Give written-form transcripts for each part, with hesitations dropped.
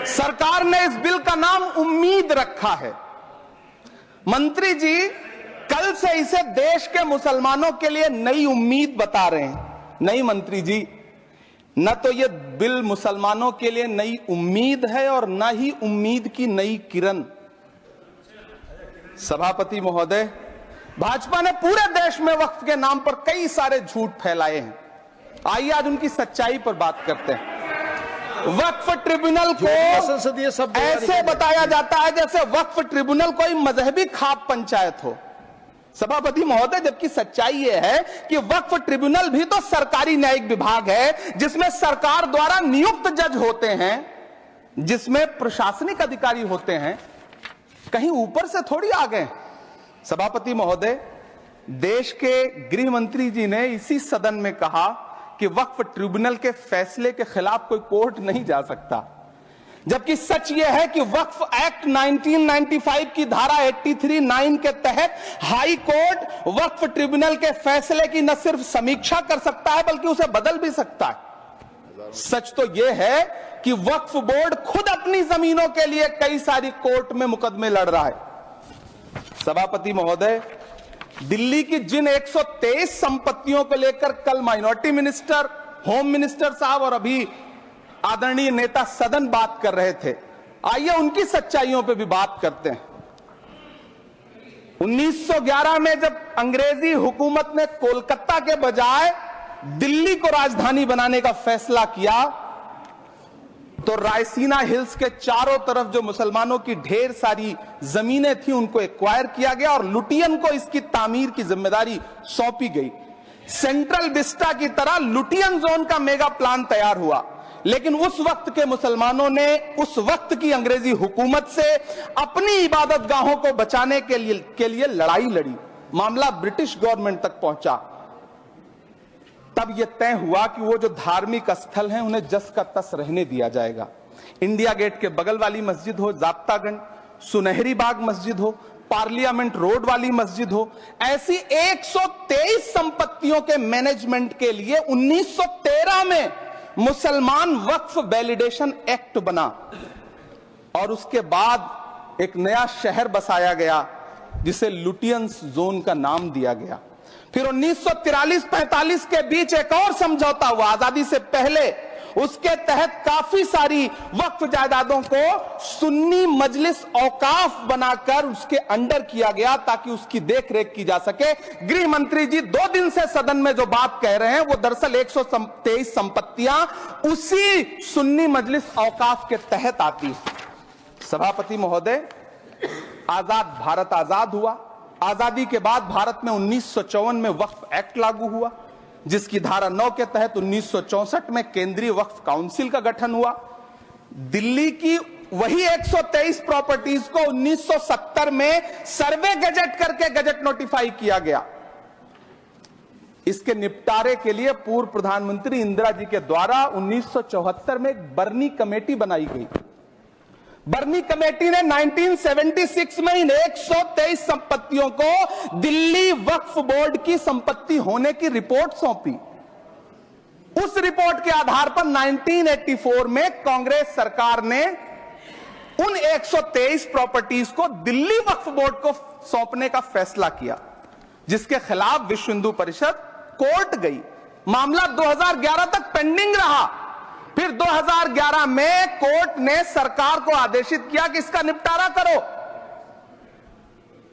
सरकार ने इस बिल का नाम उम्मीद रखा है। मंत्री जी कल से इसे देश के मुसलमानों के लिए नई उम्मीद बता रहे हैं। नहीं मंत्री जी, न तो ये बिल मुसलमानों के लिए नई उम्मीद है और न ही उम्मीद की नई किरण। सभापति महोदय, भाजपा ने पूरे देश में वक्फ के नाम पर कई सारे झूठ फैलाए हैं। आइए आज उनकी सच्चाई पर बात करते हैं। वक्फ ट्रिब्यूनल को संसदीय शब्द ऐसे बताया जाता है जैसे वक्फ ट्रिब्यूनल कोई मजहबी खाप पंचायत हो। सभापति महोदय, जबकि सच्चाई यह है कि वक्फ ट्रिब्यूनल भी तो सरकारी न्यायिक विभाग है जिसमें सरकार द्वारा नियुक्त जज होते हैं, जिसमें प्रशासनिक अधिकारी होते हैं, कहीं ऊपर से थोड़ी आ गए। सभापति महोदय, देश के गृह मंत्री जी ने इसी सदन में कहा कि वक्फ ट्रिब्यूनल के फैसले के खिलाफ कोई कोर्ट नहीं जा सकता, जबकि सच यह है कि वक्फ एक्ट 1995 की धारा 83(9) के तहत हाई कोर्ट वक्फ ट्रिब्यूनल के फैसले की न सिर्फ समीक्षा कर सकता है बल्कि उसे बदल भी सकता है। सच तो यह है कि वक्फ बोर्ड खुद अपनी जमीनों के लिए कई सारी कोर्ट में मुकदमे लड़ रहा है। सभापति महोदय, दिल्ली की जिन 123 संपत्तियों को लेकर कल माइनॉरिटी मिनिस्टर, होम मिनिस्टर साहब और अभी आदरणीय नेता सदन बात कर रहे थे, आइए उनकी सच्चाइयों पे भी बात करते हैं। 1911 में जब अंग्रेजी हुकूमत ने कोलकाता के बजाय दिल्ली को राजधानी बनाने का फैसला किया तो रायसीना हिल्स के चारों तरफ जो मुसलमानों की ढेर सारी जमीनें थी उनको एक्वायर किया गया और लुटियन को इसकी तामीर की जिम्मेदारी सौंपी गई। सेंट्रल विस्टा की तरह लुटियन जोन का मेगा प्लान तैयार हुआ, लेकिन उस वक्त के मुसलमानों ने उस वक्त की अंग्रेजी हुकूमत से अपनी इबादत गाहों को बचाने के लिए लड़ाई लड़ी। मामला ब्रिटिश गवर्नमेंट तक पहुंचा। तब यह तय हुआ कि वो जो धार्मिक स्थल हैं उन्हें जस का तस रहने दिया जाएगा। इंडिया गेट के बगल वाली मस्जिद हो, जाप्तागंज, सुनहरी बाग मस्जिद हो, पार्लियामेंट रोड वाली मस्जिद हो, ऐसी 123 संपत्तियों के मैनेजमेंट के लिए 1913 में मुसलमान वक्फ वैलिडेशन एक्ट बना और उसके बाद एक नया शहर बसाया गया जिसे लुटियंस जोन का नाम दिया गया। फिर 1943-45 के बीच एक और समझौता हुआ आजादी से पहले, उसके तहत काफी सारी वक्फ जायदादों को सुन्नी मजलिस औकाफ बनाकर उसके अंडर किया गया ताकि उसकी देखरेख की जा सके। गृह मंत्री जी 2 दिन से सदन में जो बात कह रहे हैं वो दरअसल 123 संपत्तियां उसी सुन्नी मजलिस औकाफ के तहत आती है। सभापति महोदय, आजाद भारत आजाद हुआ। आजादी के बाद भारत में 1954 में वक्फ एक्ट लागू हुआ, जिसकी धारा 9 के तहत 1964 में केंद्रीय वक्फ काउंसिल का गठन हुआ। दिल्ली की वही 123 प्रॉपर्टीज को 1970 में सर्वे गजट करके गजट नोटिफाई किया गया। इसके निपटारे के लिए पूर्व प्रधानमंत्री इंदिरा जी के द्वारा 1974 में एक बर्नी कमेटी बनाई गई। बर्नी कमेटी ने 1976 में इन 123 संपत्तियों को दिल्ली वक्फ बोर्ड की संपत्ति होने की रिपोर्ट सौंपी। उस रिपोर्ट के आधार पर 1984 में कांग्रेस सरकार ने उन 123 प्रॉपर्टीज को दिल्ली वक्फ बोर्ड को सौंपने का फैसला किया, जिसके खिलाफ विश्व हिंदू परिषद कोर्ट गई। मामला 2011 तक पेंडिंग रहा। फिर 2011 में कोर्ट ने सरकार को आदेशित किया कि इसका निपटारा करो।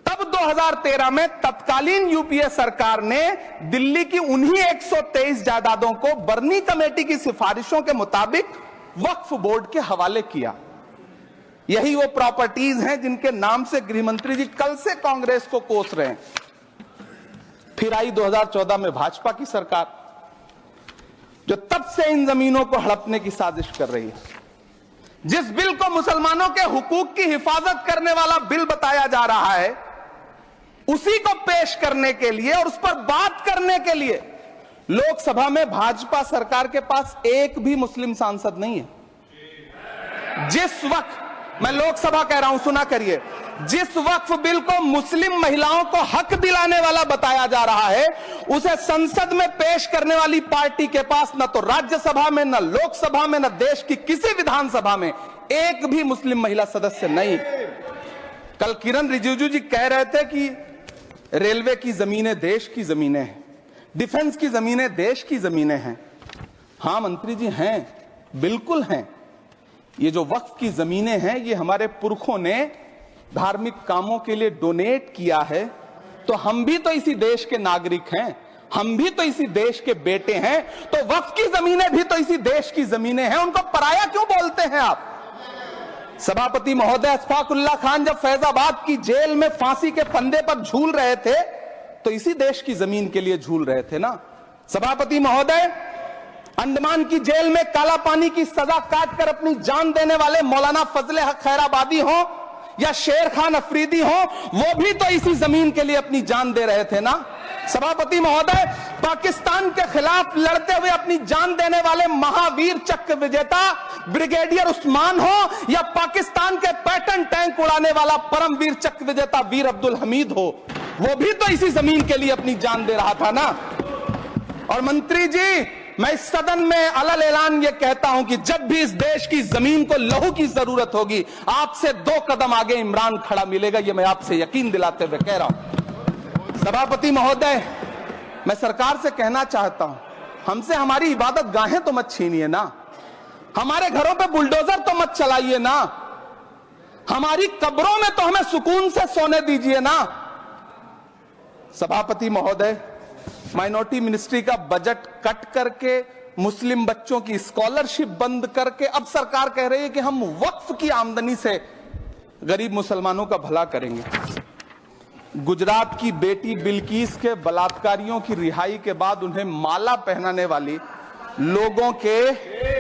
तब 2013 में तत्कालीन यूपीए सरकार ने दिल्ली की उन्हीं 123 जायदादों को बर्नी कमेटी की सिफारिशों के मुताबिक वक्फ बोर्ड के हवाले किया। यही वो प्रॉपर्टीज हैं जिनके नाम से गृहमंत्री जी कल से कांग्रेस को कोस रहे हैं। फिर आई 2014 में भाजपा की सरकार, जो तब से इन जमीनों को हड़पने की साजिश कर रही है। जिस बिल को मुसलमानों के हुकूक की हिफाजत करने वाला बिल बताया जा रहा है, उसी को पेश करने के लिए और उस पर बात करने के लिए लोकसभा में भाजपा सरकार के पास एक भी मुस्लिम सांसद नहीं है। जिस वक्त, मैं लोकसभा कह रहा हूं, सुना करिए, जिस वक्फ बिल को मुस्लिम महिलाओं को हक दिलाने वाला बताया जा रहा है, उसे संसद में पेश करने वाली पार्टी के पास न तो राज्यसभा में, न लोकसभा में, न देश की किसी विधानसभा में एक भी मुस्लिम महिला सदस्य नहीं। कल किरण रिजिजू जी कह रहे थे कि रेलवे की जमीनें देश की जमीनें हैं, डिफेंस की जमीनें देश की जमीनें हैं। हां मंत्री जी हैं, बिल्कुल हैं। ये जो वक्फ की जमीनें हैं, ये हमारे पुरखों ने धार्मिक कामों के लिए डोनेट किया है, तो हम भी तो इसी देश के नागरिक हैं, हम भी तो इसी देश के बेटे हैं, तो वक्फ की जमीनें भी तो इसी देश की जमीनें हैं। उनको पराया क्यों बोलते हैं आप? सभापति महोदय, अशफाकुल्लाह खान जब फैजाबाद की जेल में फांसी के फंदे पर झूल रहे थे तो इसी देश की जमीन के लिए झूल रहे थे ना। सभापति महोदय, अंडमान की जेल में काला पानी की सजा काटकर अपनी जान देने वाले मौलाना फजले हक खैराबादी हो या शेर खान अफरीदी हो, वो भी तो इसी जमीन के लिए अपनी जान दे रहे थे ना। सभापति महोदय, पाकिस्तान के खिलाफ लड़ते हुए अपनी जान देने वाले महावीर चक्र विजेता ब्रिगेडियर उस्मान हो या पाकिस्तान के पैटर्न टैंक उड़ाने वाला परमवीर चक्र विजेता वीर अब्दुल हमीद हो, वो भी तो इसी जमीन के लिए अपनी जान दे रहा था ना। और मंत्री जी, मैं इस सदन में अलल ऐलान ये कहता हूं कि जब भी इस देश की जमीन को लहू की जरूरत होगी, आपसे 2 कदम आगे इमरान खड़ा मिलेगा, ये मैं आपसे यकीन दिलाते हुए कह रहा हूं। सभापति महोदय, मैं सरकार से कहना चाहता हूं, हमसे हमारी इबादत गाहें तो मत छीनिए ना, हमारे घरों पे बुलडोजर तो मत चलाइए ना, हमारी कब्रों में तो हमें सुकून से सोने दीजिए ना। सभापति महोदय, माइनॉरिटी मिनिस्ट्री का बजट कट करके, मुस्लिम बच्चों की स्कॉलरशिप बंद करके अब सरकार कह रही है कि हम वक्फ की आमदनी से गरीब मुसलमानों का भला करेंगे। गुजरात की बेटी बिल्किस के बलात्कारियों की रिहाई के बाद उन्हें माला पहनाने वाली लोगों के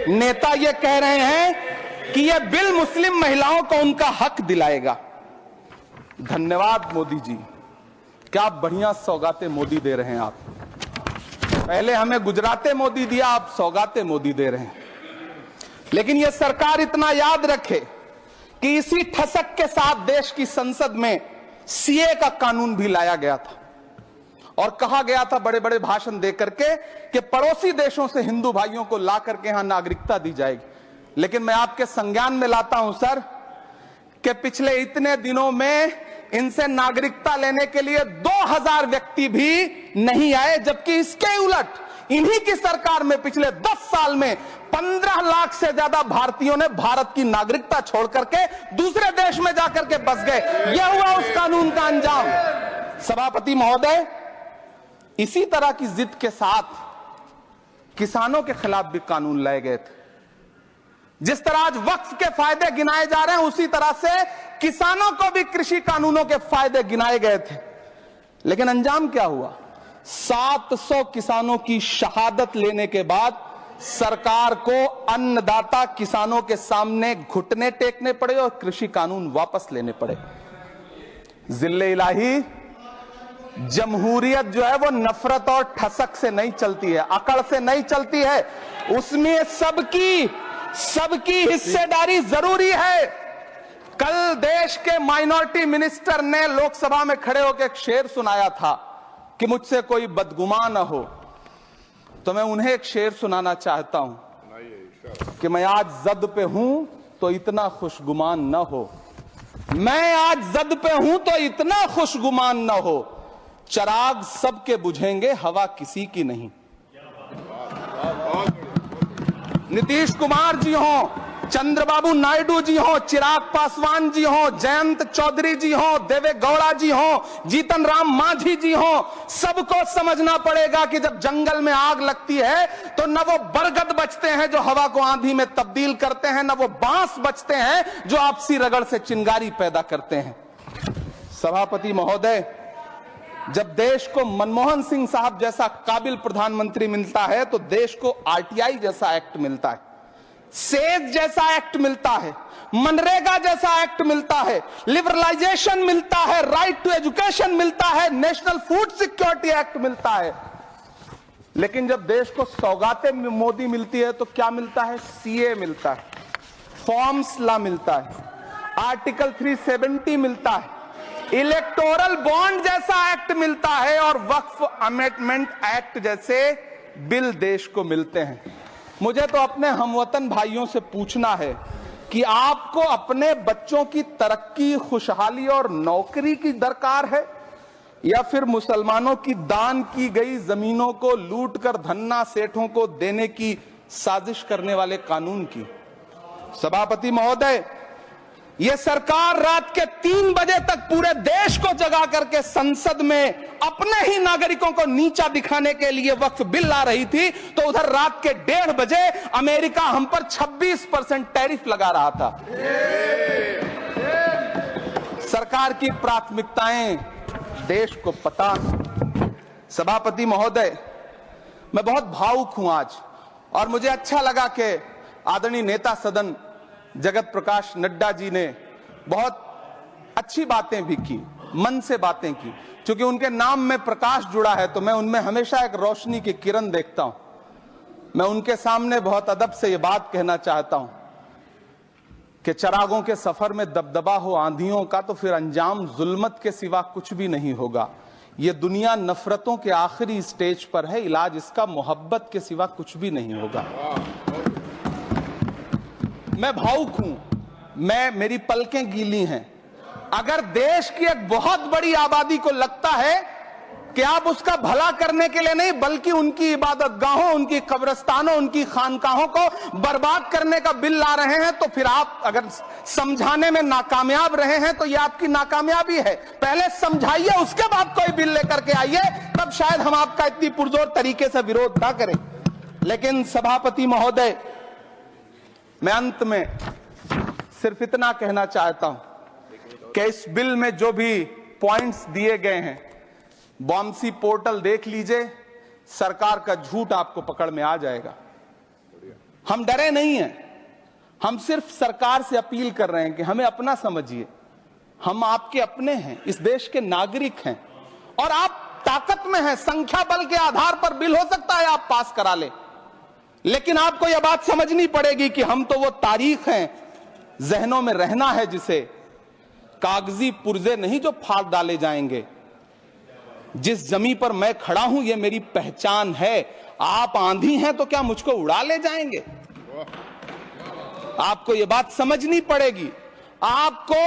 नेता ये कह रहे हैं कि यह बिल मुस्लिम महिलाओं को उनका हक दिलाएगा। धन्यवाद मोदी जी, क्या बढ़िया सौगातें मोदी दे रहे हैं आप। पहले हमें गुजराते मोदी दिया, आप सौगाते मोदी दे रहे हैं। लेकिन यह सरकार इतना याद रखे कि इसी ठसक के साथ देश की संसद में सीए का कानून भी लाया गया था और कहा गया था बड़े बड़े भाषण देकर के कि पड़ोसी देशों से हिंदू भाइयों को ला करके यहां नागरिकता दी जाएगी। लेकिन मैं आपके संज्ञान में लाता हूं सर कि पिछले इतने दिनों में इनसे नागरिकता लेने के लिए 2000 व्यक्ति भी नहीं आए, जबकि इसके उलट इन्हीं की सरकार में पिछले 10 साल में 15 लाख से ज्यादा भारतीयों ने भारत की नागरिकता छोड़ करके दूसरे देश में जाकर के बस गए। यह हुआ उस कानून का अंजाम। सभापति महोदय, इसी तरह की जिद के साथ किसानों के खिलाफ भी कानून लाए गए थे। जिस तरह आज वक्फ के फायदे गिनाए जा रहे हैं, उसी तरह से किसानों को भी कृषि कानूनों के फायदे गिनाए गए थे। लेकिन अंजाम क्या हुआ? 700 किसानों की शहादत लेने के बाद सरकार को अन्नदाता किसानों के सामने घुटने टेकने पड़े और कृषि कानून वापस लेने पड़े। जिल्ले इलाही, जमहूरियत जो है वो नफरत और ठसक से नहीं चलती है, अकड़ से नहीं चलती है, उसमें सबकी हिस्सेदारी जरूरी है। कल देश के माइनॉरिटी मिनिस्टर ने लोकसभा में खड़े होकर एक शेर सुनाया था कि मुझसे कोई बदगुमान न हो, तो मैं उन्हें एक शेर सुनाना चाहता हूं कि मैं आज जद पे हूं तो इतना खुशगुमान न हो, मैं आज जद पे हूं तो इतना खुशगुमान न हो, चिराग सबके बुझेंगे हवा किसी की नहीं। नीतीश कुमार जी हो, चंद्रबाबू नायडू जी हो, चिराग पासवान जी हो, जयंत चौधरी जी हो, देवे गौड़ा जी हो, जीतन राम मांझी जी हो, सबको समझना पड़ेगा कि जब जंगल में आग लगती है तो न वो बरगद बचते हैं जो हवा को आंधी में तब्दील करते हैं, न वो बांस बचते हैं जो आपसी रगड़ से चिंगारी पैदा करते हैं। सभापति महोदय, जब देश को मनमोहन सिंह साहब जैसा काबिल प्रधानमंत्री मिलता है तो देश को आरटीआई जैसा एक्ट मिलता है, सेज जैसा एक्ट मिलता है, मनरेगा जैसा एक्ट मिलता है, लिबरलाइजेशन मिलता है, राइट टू एजुकेशन मिलता है, नेशनल फूड सिक्योरिटी एक्ट मिलता है। लेकिन जब देश को सौगातें मोदी मिलती है तो क्या मिलता है? सीए मिलता है, फॉर्म्स लॉ मिलता है, आर्टिकल 370 मिलता है, इलेक्टोरल बॉन्ड जैसा एक्ट मिलता है और वक्फ अमेंडमेंट एक्ट जैसे बिल देश को मिलते हैं। मुझे तो अपने हमवतन भाइयों से पूछना है कि आपको अपने बच्चों की तरक्की, खुशहाली और नौकरी की दरकार है, या फिर मुसलमानों की दान की गई जमीनों को लूटकर धन्ना सेठों को देने की साजिश करने वाले कानून की? सभापति महोदय, यह सरकार रात के 3 बजे तक पूरे देश को जगा करके संसद में अपने ही नागरिकों को नीचा दिखाने के लिए वक्फ बिल ला रही थी, तो उधर रात के 1:30 बजे अमेरिका हम पर 26% टैरिफ लगा रहा था। सरकार की प्राथमिकताएं देश को पता। सभापति महोदय, मैं बहुत भावुक हूं आज, और मुझे अच्छा लगा कि आदरणीय नेता सदन जगत प्रकाश नड्डा जी ने बहुत अच्छी बातें भी की, मन से बातें की। क्योंकि उनके नाम में प्रकाश जुड़ा है, तो मैं उनमें हमेशा एक रोशनी की किरण देखता हूं। मैं उनके सामने बहुत अदब से यह बात कहना चाहता हूं कि चिरागों के सफर में दबदबा हो आंधियों का, तो फिर अंजाम जुल्मत के सिवा कुछ भी नहीं होगा। यह दुनिया नफरतों के आखिरी स्टेज पर है, इलाज इसका मोहब्बत के सिवा कुछ भी नहीं होगा। मैं भावुक हूं, मेरी पलकें गीली हैं। अगर देश की एक बहुत बड़ी आबादी को लगता है कि आप उसका भला करने के लिए नहीं, बल्कि उनकी इबादतगाहों, उनकी कब्रिस्तानों, उनकी खानकाहों को बर्बाद करने का बिल ला रहे हैं, तो फिर आप अगर समझाने में नाकामयाब रहे हैं तो यह आपकी नाकामयाबी है। पहले समझाइए, उसके बाद कोई बिल लेकर के आइए, तब शायद हम आपका इतनी पुरजोर तरीके से विरोध ना करें। लेकिन सभापति महोदय, मैं अंत में सिर्फ इतना कहना चाहता हूं कि इस बिल में जो भी पॉइंट्स दिए गए हैं, बॉम्सी पोर्टल देख लीजिए, सरकार का झूठ आपको पकड़ में आ जाएगा। हम डरे नहीं हैं, हम सिर्फ सरकार से अपील कर रहे हैं कि हमें अपना समझिए। हम आपके अपने हैं, इस देश के नागरिक हैं, और आप ताकत में हैं। संख्या बल के आधार पर बिल हो सकता है आप पास करा ले, लेकिन आपको यह बात समझनी पड़ेगी कि हम तो वो तारीख हैं, जहनों में रहना है, जिसे कागजी पुर्जे नहीं जो फाड़ डाले जाएंगे। जिस जमीन पर मैं खड़ा हूं, यह मेरी पहचान है। आप आंधी हैं तो क्या मुझको उड़ा ले जाएंगे? आपको यह बात समझनी पड़ेगी। आपको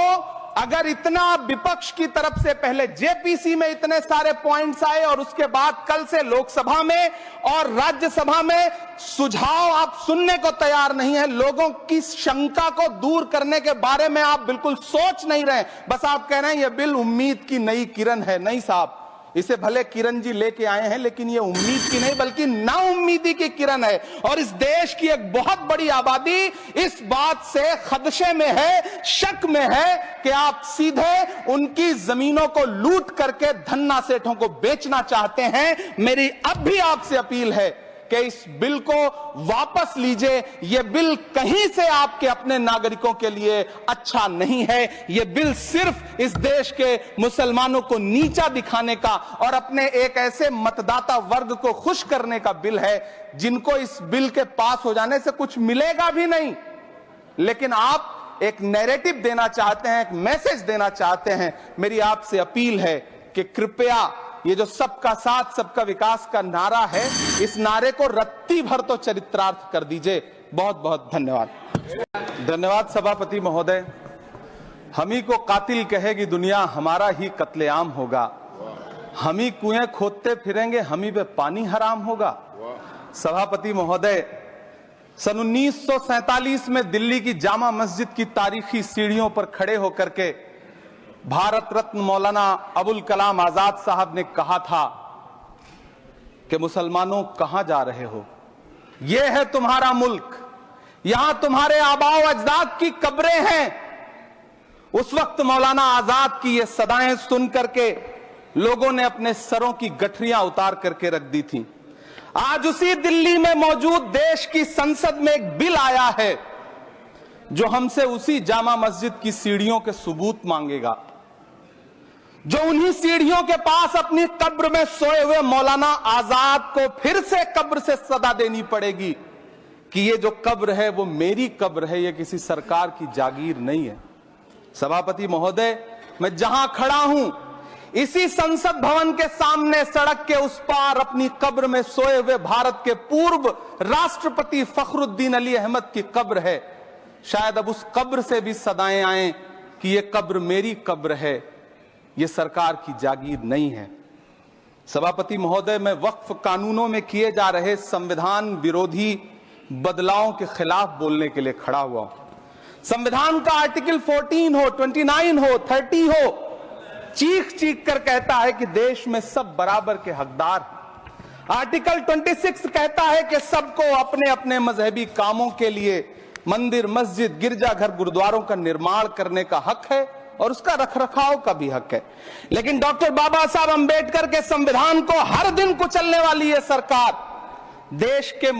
अगर इतना विपक्ष की तरफ से पहले जेपीसी में इतने सारे पॉइंट्स आए, और उसके बाद कल से लोकसभा में और राज्यसभा में सुझाव आप सुनने को तैयार नहीं है, लोगों की शंका को दूर करने के बारे में आप बिल्कुल सोच नहीं रहे, बस आप कह रहे हैं यह बिल उम्मीद की नई किरण है। नहीं साहब, इसे भले किरण जी लेके आए हैं, लेकिन ये उम्मीद की नहीं बल्कि नाउम्मीदी की किरण है। और इस देश की एक बहुत बड़ी आबादी इस बात से खदशे में है, शक में है कि आप सीधे उनकी जमीनों को लूट करके धन्ना सेठों को बेचना चाहते हैं। मेरी अब भी आपसे अपील है कि इस बिल को वापस लीजिए। यह बिल कहीं से आपके अपने नागरिकों के लिए अच्छा नहीं है। यह बिल सिर्फ इस देश के मुसलमानों को नीचा दिखाने का और अपने एक ऐसे मतदाता वर्ग को खुश करने का बिल है जिनको इस बिल के पास हो जाने से कुछ मिलेगा भी नहीं, लेकिन आप एक नैरेटिव देना चाहते हैं, एक मैसेज देना चाहते हैं। मेरी आपसे अपील है कि कृपया ये जो सबका साथ सबका विकास का नारा है, इस नारे को रत्ती भर तो चरित्रार्थ कर दीजिए। बहुत बहुत धन्यवाद। धन्यवाद सभापति महोदय। हम ही को कातिल कहेगी दुनिया, हमारा ही कत्लेआम होगा। हम ही कुएं खोदते फिरेंगे, हम ही पे पानी हराम होगा। सभापति महोदय, सन 1947 में दिल्ली की जामा मस्जिद की तारीखी सीढ़ियों पर खड़े होकर के भारत रत्न मौलाना अबुल कलाम आजाद साहब ने कहा था कि मुसलमानों कहां जा रहे हो, यह है तुम्हारा मुल्क, यहां तुम्हारे आबाओ अजदाद की कब्रें हैं। उस वक्त मौलाना आजाद की ये सदाएं सुन करके लोगों ने अपने सरों की गठरियां उतार करके रख दी थी। आज उसी दिल्ली में मौजूद देश की संसद में एक बिल आया है जो हमसे उसी जामा मस्जिद की सीढ़ियों के सबूत मांगेगा, जो उन्हीं सीढ़ियों के पास अपनी कब्र में सोए हुए मौलाना आजाद को फिर से कब्र से सदा देनी पड़ेगी कि ये जो कब्र है वो मेरी कब्र है, ये किसी सरकार की जागीर नहीं है। सभापति महोदय, मैं जहां खड़ा हूं इसी संसद भवन के सामने सड़क के उस पार अपनी कब्र में सोए हुए भारत के पूर्व राष्ट्रपति फखरुद्दीन अली अहमद की कब्र है। शायद अब उस कब्र से भी सदाएं आए कि ये कब्र मेरी कब्र है, ये सरकार की जागीर नहीं है। सभापति महोदय, मैं वक्फ कानूनों में किए जा रहे संविधान विरोधी बदलावों के खिलाफ बोलने के लिए खड़ा हुआ हूं। संविधान का आर्टिकल 14 हो, 29 हो, 30 हो, चीख चीख कर कहता है कि देश में सब बराबर के हकदार हैं। आर्टिकल 26 कहता है कि सबको अपने अपने मजहबी कामों के लिए मंदिर, मस्जिद, गिरजाघर, गुरुद्वारों का निर्माण करने का हक है और उसका रखरखाव का भी हक है। लेकिन डॉक्टर बाबा साहब अंबेडकर के संविधान को हर दिन कुचलने वाली ये सरकार देश के